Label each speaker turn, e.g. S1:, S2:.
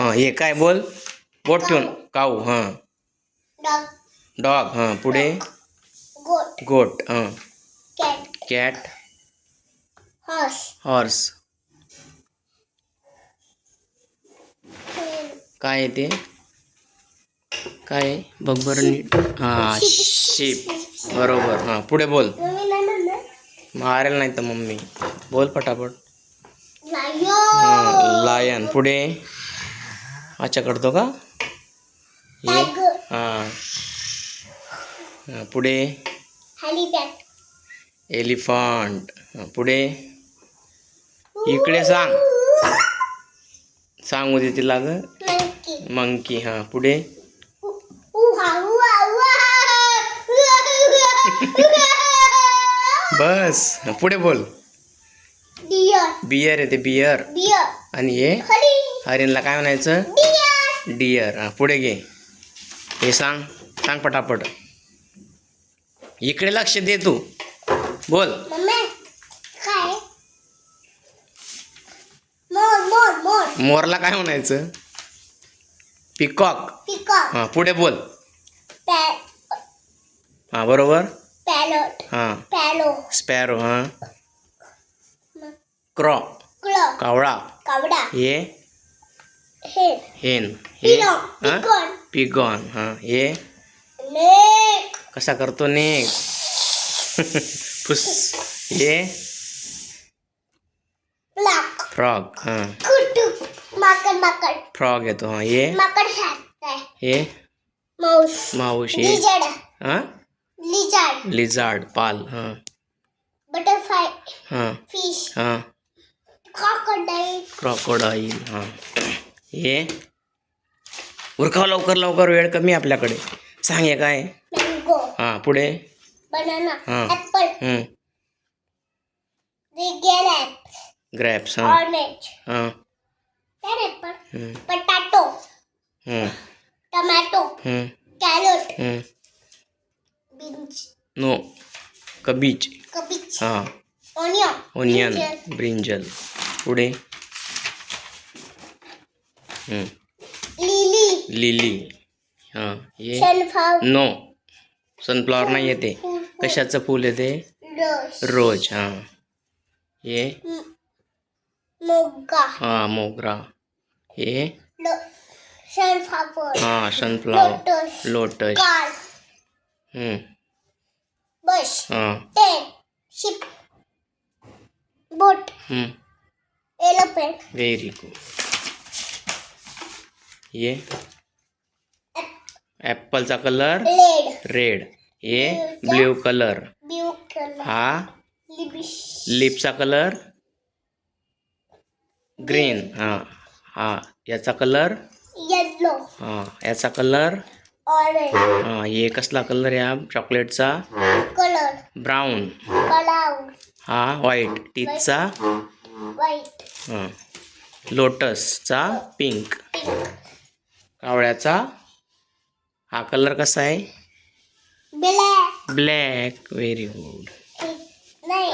S1: हां हे काय बोल बोट ठेवून काऊ हां
S2: डॉग
S1: डॉग हां पुढे
S2: गोट
S1: गोट हां
S2: कॅट
S1: कॅट
S2: हॉर्स
S1: हॉर्स काय आहे ते काय आहे? बघ बरं नीट हां शीप बरोबर हां पुढे बोल मारेल नाही तर मम्मी बोल पटापट हां लायन पुढे अच्छा करतो का ये हां पुढे एलिफंट पुढे इकडे सांग सांगू दे तिला ग मंकी हां पुढे बस पुढे बोल बियर आहे ते बियर आणि हे हरिणला काय म्हणायचं डियर हां पुढे घे हे सांग सांग पटापट इकडे लक्ष दे तू बोल मोरला काय म्हणायचं पिकॉक हां पुढे बोल हां बरोबर हां स्पॅरो हां क्रॉ कावळा हे हेन हे पिगॉन हां हे कसा करतो नेक फुस हे फ्रॉग हां फ्रॉग येतो हां हे माऊस हे हां लिझार्ड पाल हां
S2: बटरफ्लाय
S1: हां
S2: फिश
S1: हां क्रोकोडाईल हां हे उरकाव लवकर लवकर वेळ कमी आपल्याकडे सांग हे काय
S2: मँगो
S1: हां पुढे
S2: बनाना
S1: हां
S2: ऍपल
S1: ग्रॅप्स हां
S2: ऑरेंज
S1: हां
S2: potato tomato carrot beans
S1: no cabbage हां ओनियन ब्रिंजल पुढे लिली हां ये नो सनफ्लॉवर नाही येते कशाचं फूल येते रोज हां ये हां मोगरा हे हां सनफ्लॉवर लोटस
S2: बस
S1: हां
S2: शिप बोट एरोप्लेन
S1: व्हेरी गुड ये ॲपलचा कलर रेड हे ब्ल्यू कलर हा लिपचा कलर ग्रीन हां हां याचा कलर
S2: येलो
S1: हां याचा कलर
S2: ऑरेंज
S1: हां हे कसला कलर या चॉकलेटचा
S2: कलर
S1: ब्राऊन हा व्हाईट टीथचा
S2: व्हाईट
S1: हां लोटसचा पिंक कावळ्याचा हा कलर कसा आहे ब्लॅक व्हेरी गुड
S2: नाही